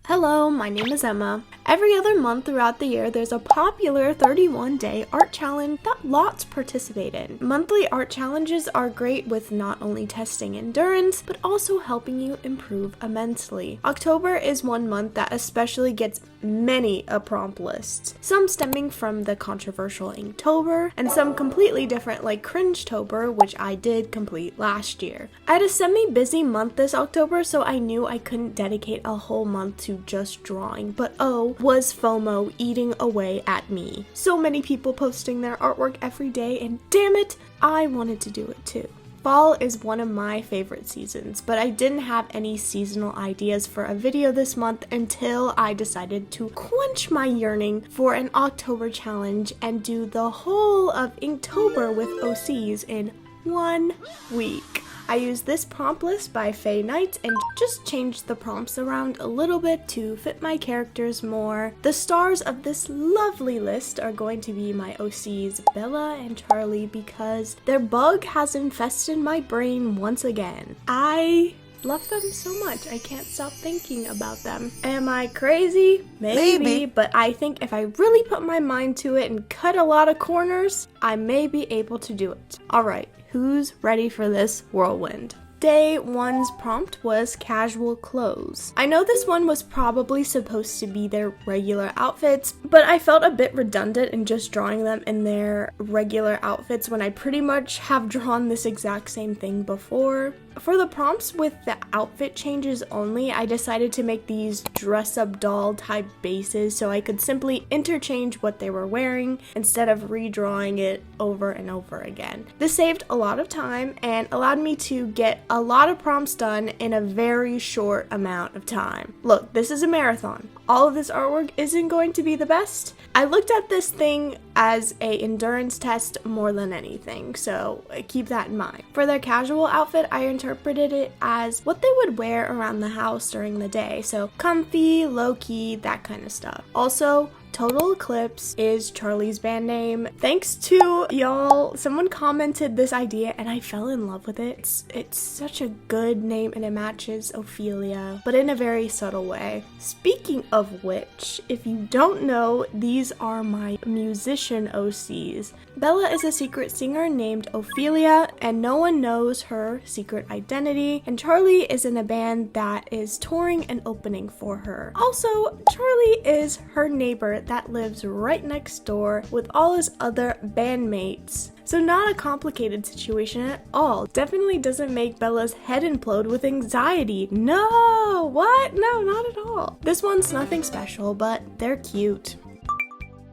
Hello, my name is Emma. Every other month throughout the year, there's a popular 31-day art challenge that lots participate in. Monthly art challenges are great with not only testing endurance, but also helping you improve immensely. October is one month that especially gets many a prompt list, some stemming from the controversial Inktober, and some completely different like Cringetober, which I did complete last year. I had a semi-busy month this October, so I knew I couldn't dedicate a whole month to just drawing, but oh, was FOMO eating away at me. So many people posting their artwork every day, and damn it, I wanted to do it too. Fall is one of my favorite seasons, but I didn't have any seasonal ideas for a video this month until I decided to quench my yearning for an October challenge and do the whole of Inktober with OCs in 1 week. I used this prompt list by Faye Knight and just changed the prompts around a little bit to fit my characters more. The stars of this lovely list are going to be my OCs Bella and Charlie because their bug has infested my brain once again. I love them so much, I can't stop thinking about them. Am I crazy? Maybe, but I think if I really put my mind to it and cut a lot of corners, I may be able to do it. Alright, who's ready for this whirlwind? Day 1's prompt was casual clothes. I know this one was probably supposed to be their regular outfits, but I felt a bit redundant in just drawing them in their regular outfits when I pretty much have drawn this exact same thing before. For the prompts with the outfit changes only, I decided to make these dress-up doll type bases so I could simply interchange what they were wearing instead of redrawing it over and over again. This saved a lot of time and allowed me to get a lot of prompts done in a very short amount of time. Look, this is a marathon. All of this artwork isn't going to be the best. I looked at this thing as a endurance test more than anything, so keep that in mind. For their casual outfit, I interpreted it as what they would wear around the house during the day, so comfy, low-key, that kind of stuff. Also, Total Eclipse is Charlie's band name. Thanks to y'all, someone commented this idea and I fell in love with it. It's such a good name and it matches Ophelia, but in a very subtle way. Speaking of which, if you don't know, these are my musician OCs. Bella is a secret singer named Ophelia and no one knows her secret identity, and Charlie is in a band that is touring and opening for her. Also, Charlie is her neighbor that lives right next door with all his other bandmates. So not a complicated situation at all. Definitely doesn't make Bella's head implode with anxiety. No! What? No, not at all. This one's nothing special, but they're cute.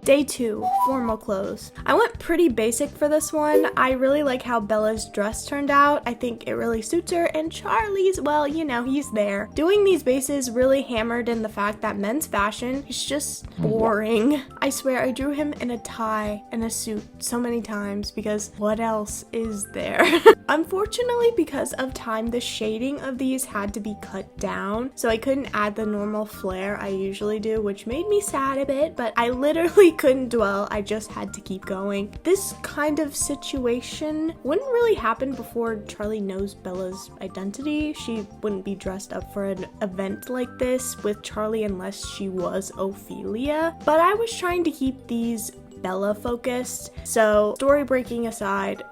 Day 2, formal clothes. I went pretty basic for this one. I really like how Bella's dress turned out. I think it really suits her, and Charlie's, well, you know, he's there. Doing these bases really hammered in the fact that men's fashion is just boring. I swear I drew him in a tie and a suit so many times because what else is there? Unfortunately, because of time, the shading of these had to be cut down, so I couldn't add the normal flare I usually do, which made me sad a bit, but I literally couldn't dwell, I just had to keep going. This kind of situation wouldn't really happen before Charlie knows Bella's identity. She wouldn't be dressed up for an event like this with Charlie unless she was Ophelia, but I was trying to keep these Bella focused, so story breaking aside,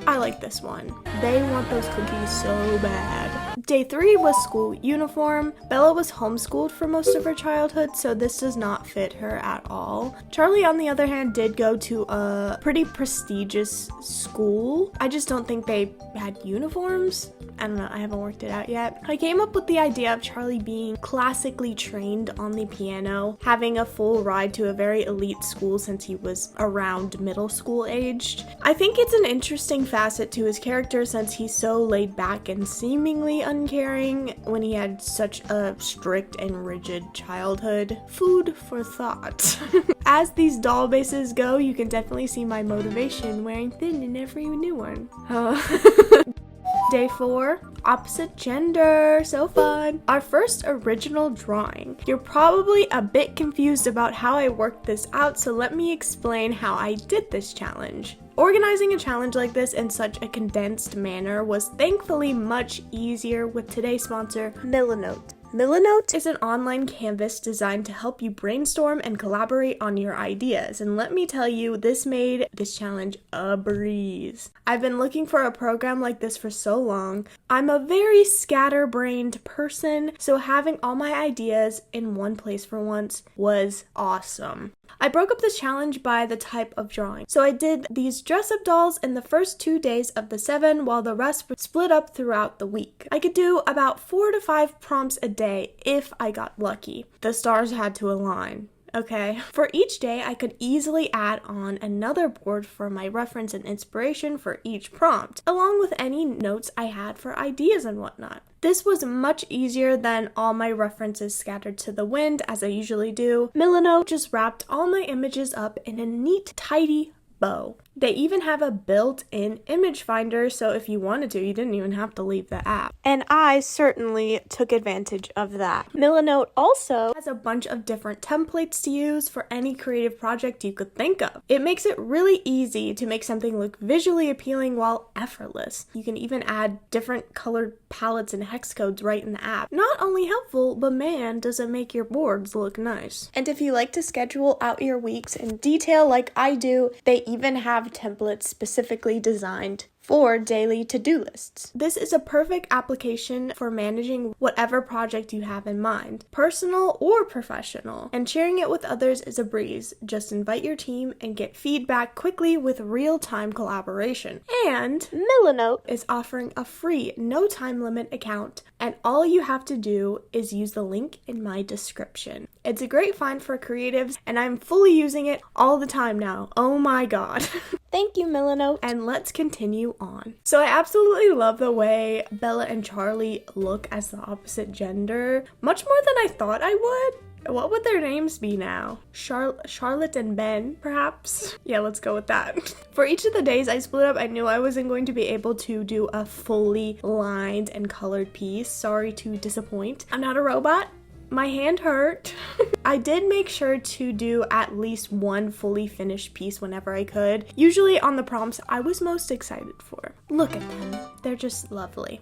I like this one. They want those cookies so bad. Day 3 was school uniform. Bella was homeschooled for most of her childhood, so this does not fit her at all. Charlie, on the other hand, did go to a pretty prestigious school. I just don't think they had uniforms. I don't know, I haven't worked it out yet. I came up with the idea of Charlie being classically trained on the piano, having a full ride to a very elite school since he was around middle school aged. I think it's an interesting facet to his character since he's so laid back and seemingly uncaring when he had such a strict and rigid childhood. Food for thought. As these doll bases go, you can definitely see my motivation wearing thin in every new one. Day 4, opposite gender, so fun. Our first original drawing. You're probably a bit confused about how I worked this out, so let me explain how I did this challenge. Organizing a challenge like this in such a condensed manner was thankfully much easier with today's sponsor, Milanote. Milanote is an online canvas designed to help you brainstorm and collaborate on your ideas, and let me tell you, this made this challenge a breeze. I've been looking for a program like this for so long. I'm a very scatterbrained person, so having all my ideas in one place for once was awesome. I broke up this challenge by the type of drawing. So I did these dress-up dolls in the first 2 days of the 7, while the rest were split up throughout the week. I could do about 4 to 5 prompts a day if I got lucky. The stars had to align. Okay. For each day, I could easily add on another board for my reference and inspiration for each prompt, along with any notes I had for ideas and whatnot. This was much easier than all my references scattered to the wind, as I usually do. Milanote just wrapped all my images up in a neat, tidy bow. They even have a built-in image finder, so if you wanted to, you didn't even have to leave the app. And I certainly took advantage of that. Milanote also has a bunch of different templates to use for any creative project you could think of. It makes it really easy to make something look visually appealing while effortless. You can even add different colored palettes and hex codes right in the app. Not only helpful, but man, does it make your boards look nice. And if you like to schedule out your weeks in detail like I do, they even have templates specifically designed for daily to-do lists. This is a perfect application for managing whatever project you have in mind, personal or professional, and sharing it with others is a breeze. Just invite your team and get feedback quickly with real-time collaboration. And Milanote is offering a free, no time limit account, and all you have to do is use the link in my description. It's a great find for creatives, and I'm fully using it all the time now. Oh my god. Thank you, Milanote. And let's continue on. So I absolutely love the way Bella and Charlie look as the opposite gender, much more than I thought I would. What would their names be now? Charlotte and Ben, perhaps? Yeah, let's go with that. For each of the days I split up, I knew I wasn't going to be able to do a fully lined and colored piece. Sorry to disappoint. I'm not a robot. My hand hurt. I did make sure to do at least one fully finished piece whenever I could, usually on the prompts I was most excited for. Look at them. They're just lovely.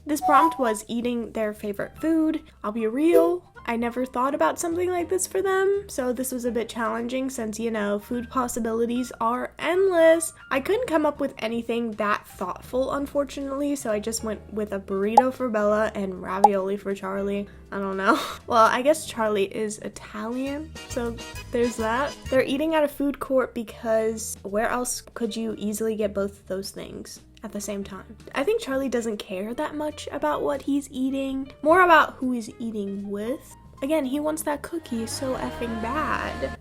This prompt was eating their favorite food. I'll be real, I never thought about something like this for them, so this was a bit challenging since, you know, food possibilities are endless. I couldn't come up with anything that thoughtful, unfortunately, so I just went with a burrito for Bella and ravioli for Charlie. I don't know. Well, I guess Charlie is Italian, so there's that. They're eating at a food court because where else could you easily get both of those things at the same time? I think Charlie doesn't care that much about what he's eating, more about who he's eating with. Again, he wants that cookie so effing bad.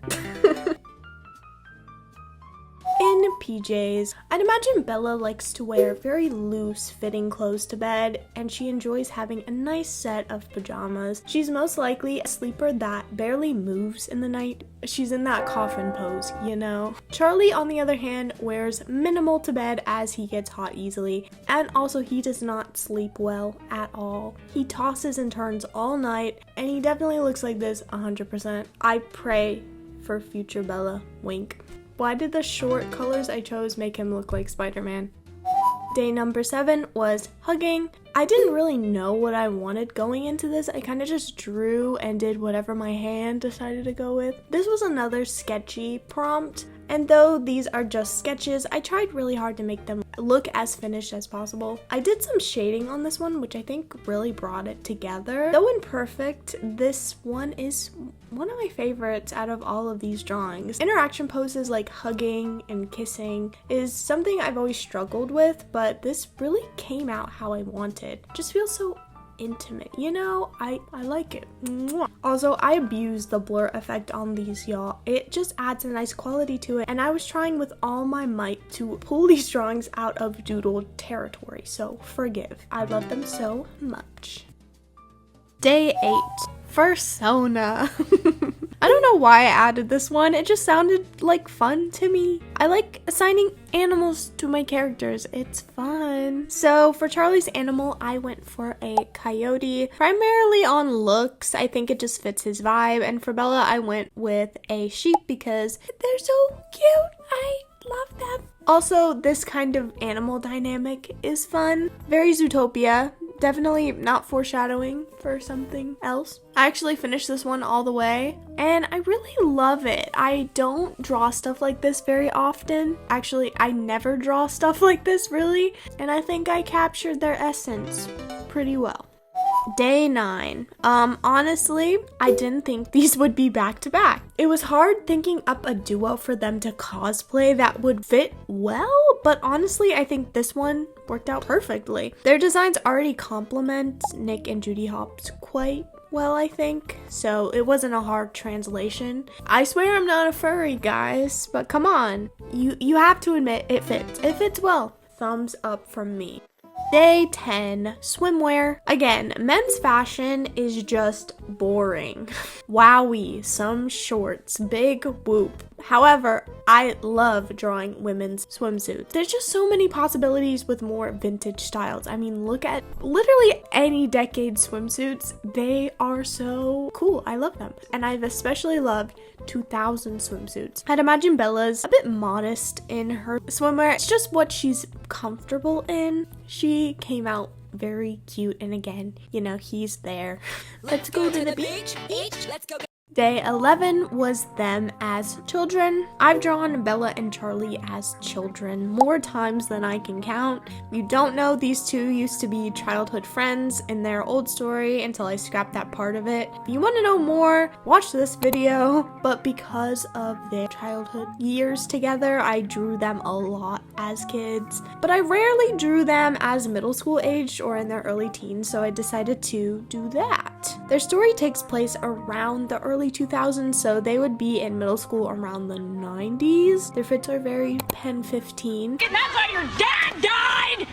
In PJs, I'd imagine Bella likes to wear very loose fitting clothes to bed, and she enjoys having a nice set of pajamas. She's most likely a sleeper that barely moves in the night. She's in that coffin pose, you know. Charlie, on the other hand, wears minimal to bed as he gets hot easily, and also he does not sleep well at all. He tosses and turns all night, and he definitely looks like this 100%. I pray for future Bella, wink. Why did the short colors I chose make him look like Spider-Man? Day number 7 was hugging. I didn't really know what I wanted going into this. I kind of just drew and did whatever my hand decided to go with. This was another sketchy prompt, and though these are just sketches, I tried really hard to make them look as finished as possible. I did some shading on this one, which I think really brought it together. Though imperfect, this one is one of my favorites out of all of these drawings. Interaction poses like hugging and kissing is something I've always struggled with, but this really came out how I wanted. Just feels so intimate, you know? I like it. Mwah. Also, I abuse the blur effect on these, y'all. It just adds a nice quality to it, and I was trying with all my might to pull these drawings out of doodle territory, so forgive. I love them so much. Day 8. Persona. I don't know why I added this one, it just sounded like fun to me. I like assigning animals to my characters, it's fun. So for Charlie's animal, I went for a coyote, primarily on looks. I think it just fits his vibe, and for Bella, I went with a sheep because they're so cute. I love them. Also, this kind of animal dynamic is fun. Very Zootopia. Definitely not foreshadowing for something else. I actually finished this one all the way, and I really love it. I don't draw stuff like this very often. Actually, I never draw stuff like this, really, and I think I captured their essence pretty well. Day 9. Honestly, I didn't think these would be back to back. It was hard thinking up a duo for them to cosplay that would fit well, but honestly, I think this one worked out perfectly. Their designs already complement Nick and Judy Hopps quite well, I think, so it wasn't a hard translation. I swear I'm not a furry, guys, but come on. You have to admit it fits. It fits well. Thumbs up from me. Day 10, swimwear. Again, men's fashion is just boring. Wowie, some shorts, big whoop. However, I love drawing women's swimsuits. There's just so many possibilities with more vintage styles. I mean, look at literally any decade swimsuits. They are so cool. I love them. And I've especially loved 2000 swimsuits. I'd imagine Bella's a bit modest in her swimwear. It's just what she's comfortable in. She came out very cute, and again, you know, he's there. Let's go to the beach. Let's go. Day 11 was them as children. I've drawn Bella and Charlie as children more times than I can count. You don't know, these two used to be childhood friends in their old story until I scrapped that part of it. If you want to know more, watch this video. But because of their childhood years together, I drew them a lot as kids. But I rarely drew them as middle school aged or in their early teens, so I decided to do that. Their story takes place around the early 2000s, so they would be in middle school around the 90s. Their fits are very Pen 15. And that's how your dad died!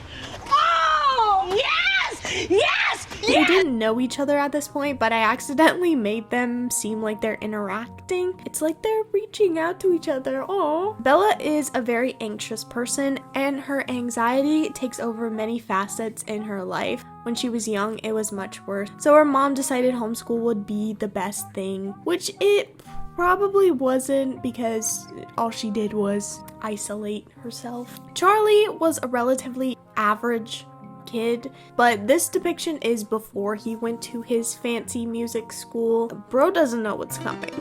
Oh, yes! Yes! They didn't know each other at this point, but I accidentally made them seem like they're interacting. It's like they're reaching out to each other. Aww. Bella is a very anxious person, and her anxiety takes over many facets in her life. When she was young, it was much worse. So her mom decided homeschool would be the best thing, which it probably wasn't, because all she did was isolate herself. Charlie was a relatively average kid, but this depiction is before he went to his fancy music school. Bro doesn't know what's coming.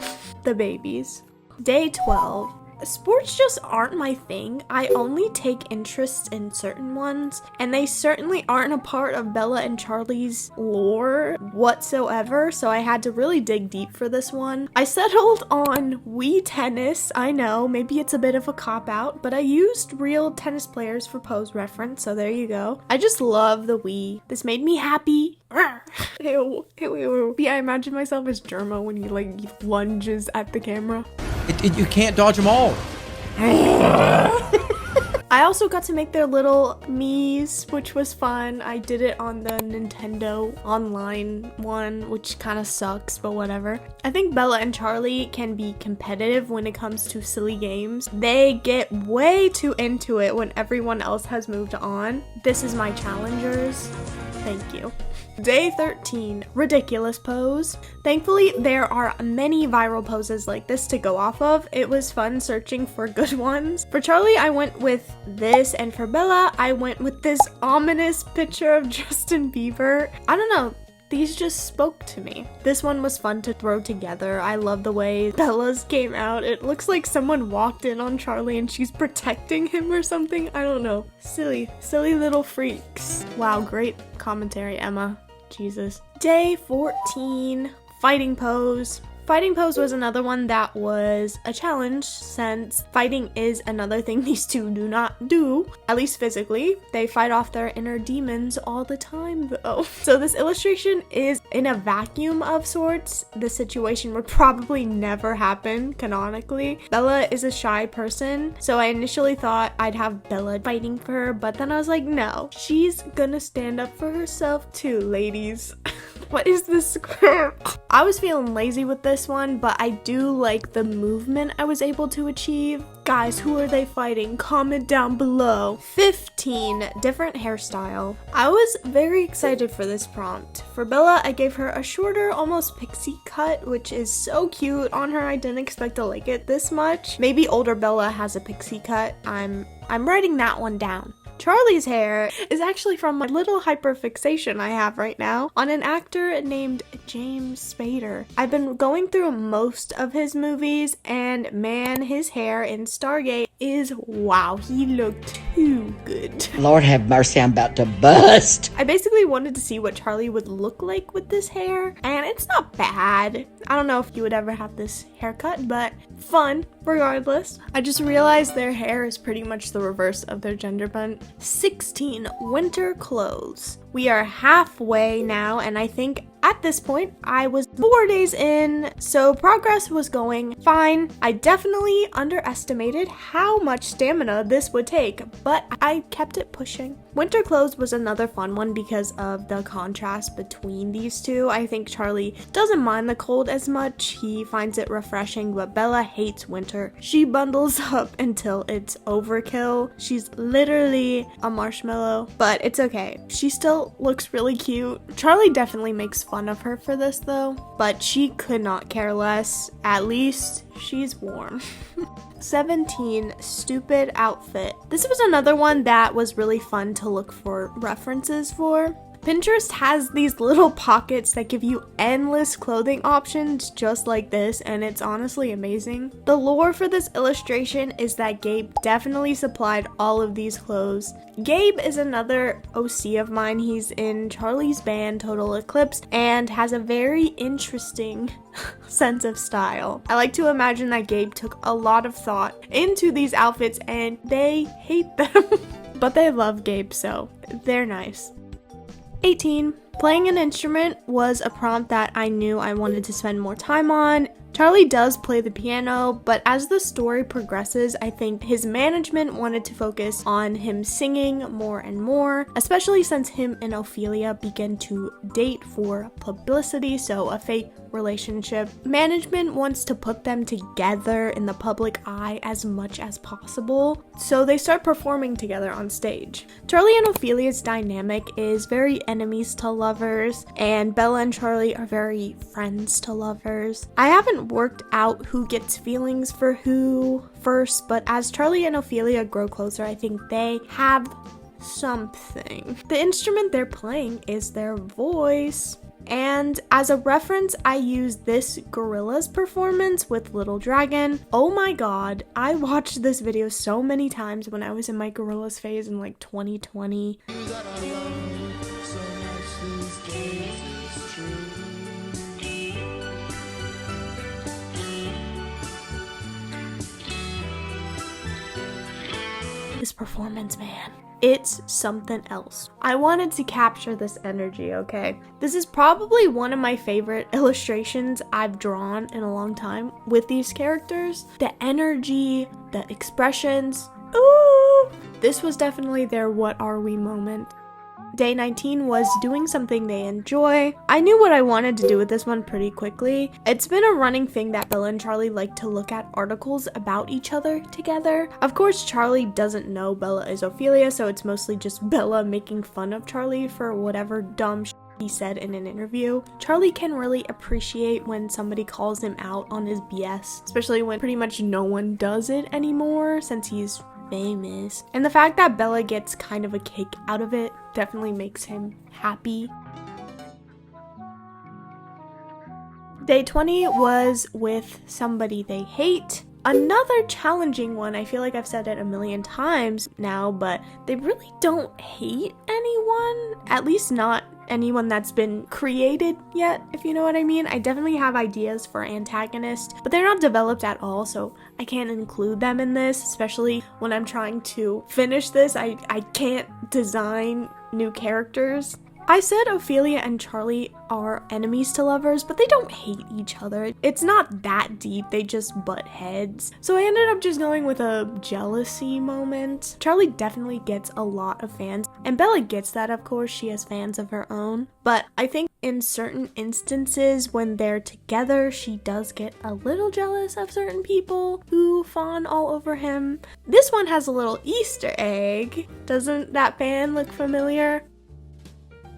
The babies. Day 12. Sports just aren't my thing. I only take interest in certain ones, and they certainly aren't a part of Bella and Charlie's lore whatsoever, so I had to really dig deep for this one. I settled on Wii Tennis. I know, maybe it's a bit of a cop-out, but I used real tennis players for pose reference, so there you go. I just love the Wii. This made me happy. Ew, ew, ew. Yeah, I imagine myself as Germa when he lunges at the camera. You can't dodge them all. I also got to make their little Miis, which was fun. I did it on the Nintendo Online one, which kind of sucks, but whatever. I think Bella and Charlie can be competitive when it comes to silly games. They get way too into it when everyone else has moved on. This is my challengers. Thank you. Day 13, ridiculous pose. Thankfully, there are many viral poses like this to go off of. It was fun searching for good ones. For Charlie, I went with this, and for Bella, I went with this ominous picture of Justin Bieber. I don't know. These just spoke to me. This one was fun to throw together. I love the way Bella's came out. It looks like someone walked in on Charlie and she's protecting him or something. I don't know. Silly little freaks. Wow, great commentary, Emma. Jesus. Day 14, fighting pose. Fighting pose was another one that was a challenge, since fighting is another thing these two do not do, at least physically. They fight off their inner demons all the time though. So this illustration is in a vacuum of sorts. This situation would probably never happen canonically. Bella is a shy person, so I initially thought I'd have Bella fighting for her, but then I was like, no, she's gonna stand up for herself too, ladies. What is this? I was feeling lazy with this one, but I do like the movement I was able to achieve. Guys, who are they fighting? Comment down below. 15, different hairstyle. I was very excited for this prompt. For Bella, I gave her a shorter, almost pixie cut, which is so cute on her. I didn't expect to like it this much. Maybe older Bella has a pixie cut. I'm I'm writing that one down. Charlie's hair is actually from a little hyperfixation I have right now on an actor named James Spader. I've been going through most of his movies, and man, his hair in Stargate is wow, he looked too good. Lord have mercy, I'm about to bust. I basically wanted to see what Charlie would look like with this hair, and it's not bad. I don't know if you would ever have this haircut, but fun regardless. I just realized their hair is pretty much the reverse of their gender bent. 16 winter clothes. We are halfway now, and I think at this point I was 4 days in, so progress was going fine. I definitely underestimated how much stamina this would take, but I kept it pushing. Winter clothes was another fun one because of the contrast between these two. I think Charlie doesn't mind the cold as much. He finds it refreshing, but Bella hates winter. She bundles up until it's overkill. She's literally a marshmallow, but it's okay. She still looks really cute. Charlie definitely makes fun of her for this though, but she could not care less. At least she's warm. 17, stupid outfit. This was another one that was really fun to look for references for. Pinterest has these little pockets that give you endless clothing options just like this, and it's honestly amazing. The lore for this illustration is that Gabe definitely supplied all of these clothes. Gabe is another OC of mine. He's in Charlie's band Total Eclipse and has a very interesting sense of style. I like to imagine that Gabe took a lot of thought into these outfits and they hate them. But they love Gabe, so they're nice. 18. Playing an instrument was a prompt that I knew I wanted to spend more time on. Charlie does play the piano, but as the story progresses, I think his management wanted to focus on him singing more and more, especially since him and Ophelia began to date for publicity, so a fake relationship. Management wants to put them together in the public eye as much as possible, so they start performing together on stage. Charlie and Ophelia's dynamic is very enemies to lovers, and Bella and Charlie are very friends to lovers. I haven't worked out who gets feelings for who first, but as Charlie and Ophelia grow closer, I think they have something. The instrument they're playing is their voice. And as a reference, I use this Gorillaz performance with Little Dragon. Oh my god, I watched this video so many times when I was in my Gorillaz phase in like 2020. This performance, man. It's something else. I wanted to capture this energy, okay? This is probably one of my favorite illustrations I've drawn in a long time with these characters. The energy, the expressions. Ooh! This was definitely their what are we moment. Day 19 was doing something they enjoy. I knew what I wanted to do with this one pretty quickly. It's been a running thing that Bella and Charlie like to look at articles about each other together. Of course, Charlie doesn't know Bella is Ophelia, so it's mostly just Bella making fun of Charlie for whatever dumb he said in an interview. Charlie can really appreciate when somebody calls him out on his BS, especially when pretty much no one does it anymore since he's famous. And the fact that Bella gets kind of a kick out of it definitely makes him happy. Day 20 was with somebody they hate. Another challenging one. I feel like I've said it a million times now, but they really don't hate anyone, at least not anyone that's been created yet, if you know what I mean. I definitely have ideas for antagonists, but they're not developed at all, so I can't include them in this, especially when I'm trying to finish this. I can't design new characters. I said Ophelia and Charlie are enemies to lovers, but they don't hate each other. It's not that deep, they just butt heads. So I ended up just going with a jealousy moment. Charlie definitely gets a lot of fans, and Bella gets that, of course, she has fans of her own. But I think in certain instances when they're together, she does get a little jealous of certain people who fawn all over him. This one has a little Easter egg. Doesn't that fan look familiar?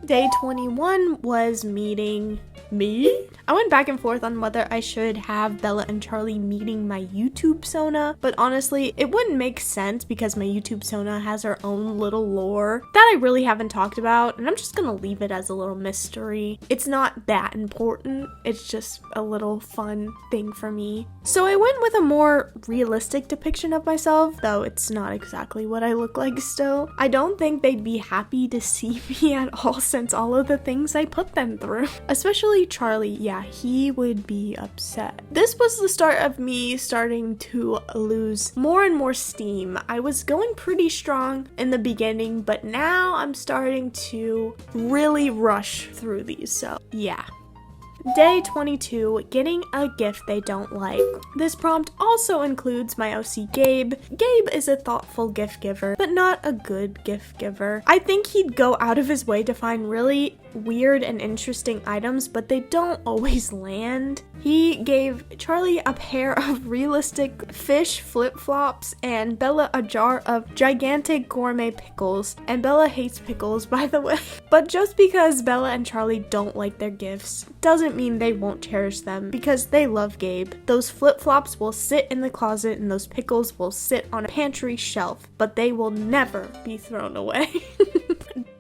Day 21 was meeting Me? I went back and forth on whether I should have Bella and Charlie meeting my YouTube Sona, but honestly, it wouldn't make sense because my YouTube Sona has her own little lore that I really haven't talked about, and I'm just gonna leave it as a little mystery. It's not that important, it's just a little fun thing for me. So I went with a more realistic depiction of myself, though it's not exactly what I look like still. I don't think they'd be happy to see me at all since all of the things I put them through. Especially Charlie, yeah, he would be upset. This was the start of me starting to lose more and more steam. I was going pretty strong in the beginning, but now I'm starting to really rush through these, so yeah. Day 22, getting a gift they don't like. This prompt also includes my OC Gabe. Gabe is a thoughtful gift giver, but not a good gift giver. I think he'd go out of his way to find really weird and interesting items, but they don't always land. He gave Charlie a pair of realistic fish flip-flops and Bella a jar of gigantic gourmet pickles. And Bella hates pickles, by the way. But just because Bella and Charlie don't like their gifts doesn't mean they won't cherish them, because they love Gabe. Those flip-flops will sit in the closet and those pickles will sit on a pantry shelf, but they will never be thrown away.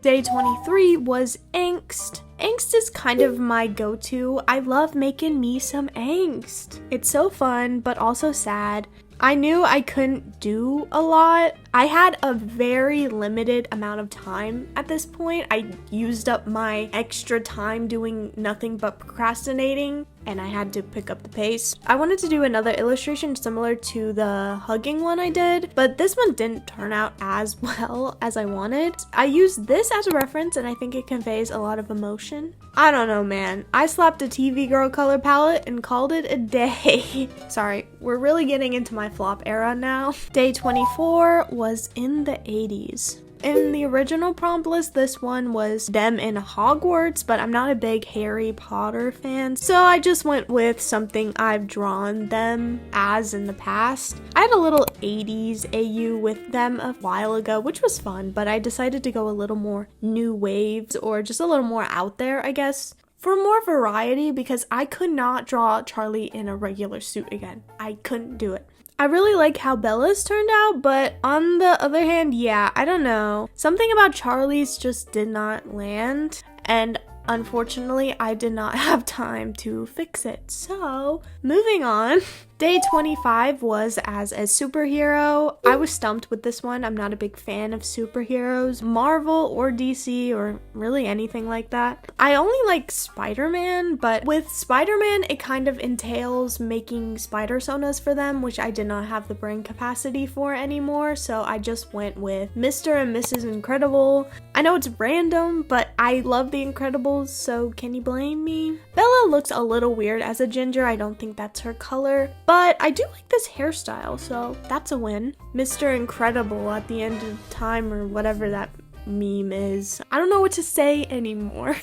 Day 23 was Angst. Angst is kind of my go-to. I love making me some angst. It's so fun, but also sad. I knew I couldn't do a lot. I had a very limited amount of time at this point. I used up my extra time doing nothing but procrastinating, and I had to pick up the pace. I wanted to do another illustration similar to the hugging one I did, but this one didn't turn out as well as I wanted. I used this as a reference, and I think it conveys a lot of emotion. I don't know, man. I slapped a TV girl color palette and called it a day. Sorry, we're really getting into my flop era now. Day 24 was in the 80s. In the original prompt list, this one was them in Hogwarts, but I'm not a big Harry Potter fan, so I just went with something I've drawn them as in the past. I had a little 80s AU with them a while ago, which was fun, but I decided to go a little more new waves, or just a little more out there, I guess, for more variety, because I could not draw Charlie in a regular suit again. I couldn't do it. I really like how Bella's turned out, but on the other hand, yeah, I don't know. Something about Charlie's just did not land, and unfortunately, I did not have time to fix it. So, moving on. Day 25 was as a superhero. I was stumped with this one. I'm not a big fan of superheroes, Marvel or DC or really anything like that. I only like Spider-Man, but with Spider-Man, it kind of entails making spider sonas for them, which I did not have the brain capacity for anymore, so I just went with Mr. and Mrs. Incredible. I know it's random, but I love the Incredibles, so can you blame me? Bella looks a little weird as a ginger. I don't think that's her color. But I do like this hairstyle, so that's a win. Mr. Incredible at the end of time, or whatever that meme is. I don't know what to say anymore.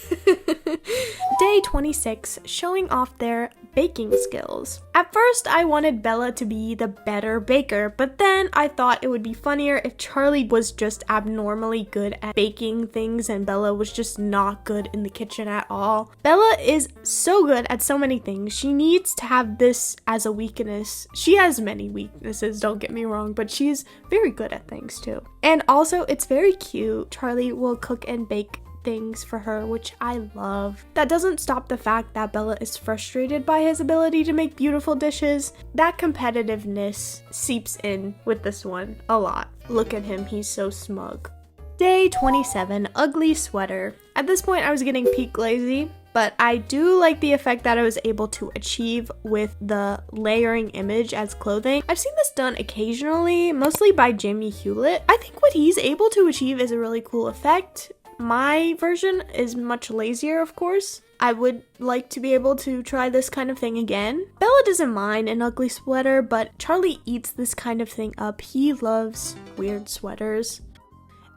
Day 26, showing off their baking skills. At first, I wanted Bella to be the better baker, but then I thought it would be funnier if Charlie was just abnormally good at baking things and Bella was just not good in the kitchen at all. Bella is so good at so many things. She needs to have this as a weakness. She has many weaknesses, don't get me wrong, but she's very good at things too. And also, it's very cute. Charlie will cook and bake things for her, which I love. That doesn't stop the fact that Bella is frustrated by his ability to make beautiful dishes. That competitiveness seeps in with this one a lot. Look at him, he's so smug. Day 27, ugly sweater. At this point, I was getting peak lazy, but I do like the effect that I was able to achieve with the layering image as clothing. I've seen this done occasionally, mostly by Jamie Hewlett. I think what he's able to achieve is a really cool effect. My version is much lazier, of course. I would like to be able to try this kind of thing again. Bella doesn't mind an ugly sweater, but Charlie eats this kind of thing up. He loves weird sweaters.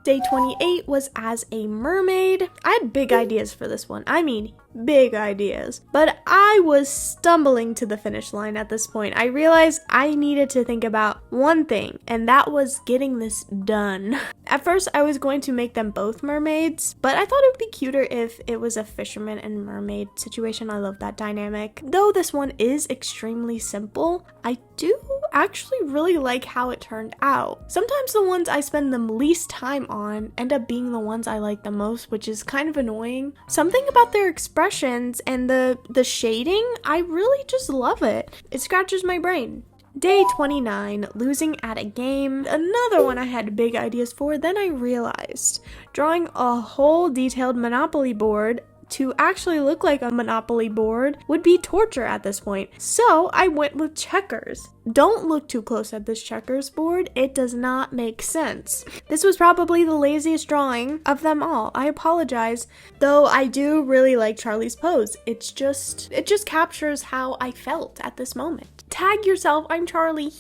Day 28 was as a mermaid. I had big ideas for this one. I mean, big ideas. But I was stumbling to the finish line at this point. I realized I needed to think about one thing, and that was getting this done. At first, I was going to make them both mermaids, but I thought it would be cuter if it was a fisherman and mermaid situation. I love that dynamic. Though this one is extremely simple, I do actually really like how it turned out. Sometimes the ones I spend the least time on end up being the ones I like the most, which is kind of annoying. Something about their expressions and the shading, I really just love it. It scratches my brain. Day 29, losing at a game. Another one I had big ideas for, then I realized drawing a whole detailed Monopoly board to actually look like a Monopoly board would be torture at this point. So I went with checkers. Don't look too close at this checkers board. It does not make sense. This was probably the laziest drawing of them all. I apologize. Though I do really like Charlie's pose. It just captures how I felt at this moment. Tag yourself, I'm Charlie.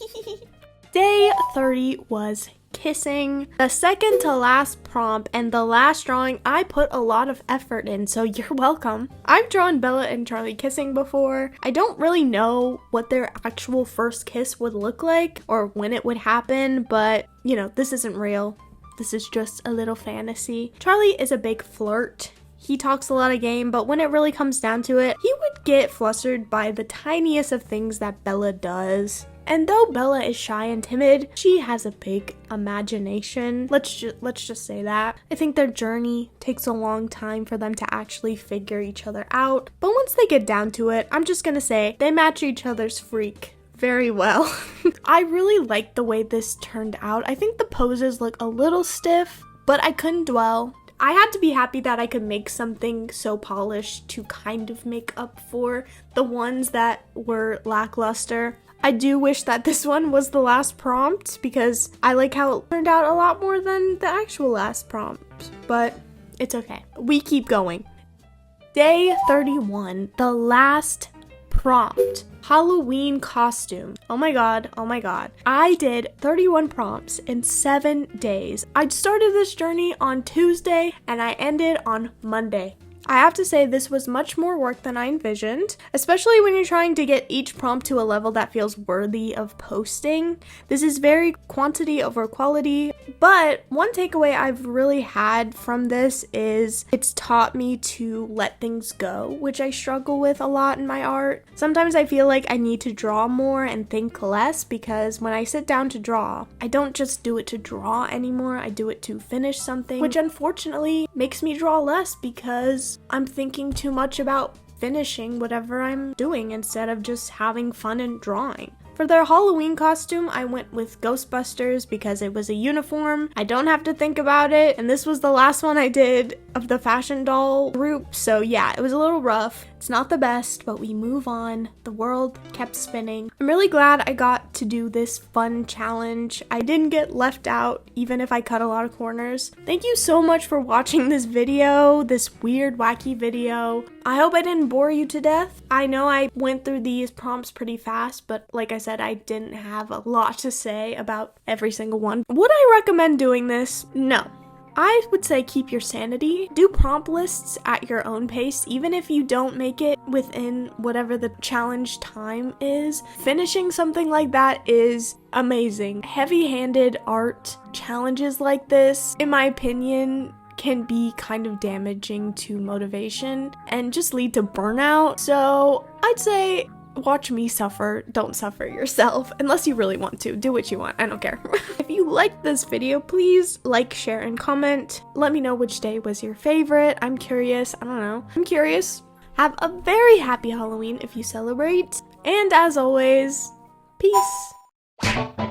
Day 30 was kissing. The second to last prompt and the last drawing, I put a lot of effort in, so you're welcome. I've drawn Bella and Charlie kissing before. I don't really know what their actual first kiss would look like or when it would happen, but you know, this isn't real. This is just a little fantasy. Charlie is a big flirt. He talks a lot of game, but when it really comes down to it, he would get flustered by the tiniest of things that Bella does. And though Bella is shy and timid, she has a big imagination. Let's just say that. I think their journey takes a long time for them to actually figure each other out. But once they get down to it, I'm just gonna say they match each other's freak very well. I really like the way this turned out. I think the poses look a little stiff, but I couldn't dwell. I had to be happy that I could make something so polished to kind of make up for the ones that were lackluster. I do wish that this one was the last prompt because I like how it turned out a lot more than the actual last prompt, but it's okay. We keep going. Day 31, the last prompt. Halloween costume. Oh my god. I did 31 prompts in 7 days. I started this journey on Tuesday and I ended on Monday. I have to say this was much more work than I envisioned, especially when you're trying to get each prompt to a level that feels worthy of posting. This is very quantity over quality, but one takeaway I've really had from this is it's taught me to let things go, which I struggle with a lot in my art. Sometimes I feel like I need to draw more and think less because when I sit down to draw, I don't just do it to draw anymore, I do it to finish something, which unfortunately makes me draw less because I'm thinking too much about finishing whatever I'm doing instead of just having fun and drawing. For their Halloween costume, I went with Ghostbusters because it was a uniform. I don't have to think about it, and this was the last one I did of the fashion doll group, so yeah, it was a little rough. It's not the best, but we move on. The world kept spinning. I'm really glad I got to do this fun challenge. I didn't get left out, even if I cut a lot of corners. Thank you so much for watching this video, this weird, wacky video. I hope I didn't bore you to death. I know I went through these prompts pretty fast, but like I said, I didn't have a lot to say about every single one. Would I recommend doing this? No. I would say keep your sanity. Do prompt lists at your own pace, even if you don't make it within whatever the challenge time is. Finishing something like that is amazing. Heavy-handed art challenges like this, in my opinion, can be kind of damaging to motivation and just lead to burnout. So I'd say watch me suffer, don't suffer yourself, unless you really want to. Do what you want, I don't care. If you liked this video, please like, share, and comment. Let me know which day was your favorite. I'm curious, I don't know. I'm curious. Have a very happy Halloween if you celebrate. And as always, peace.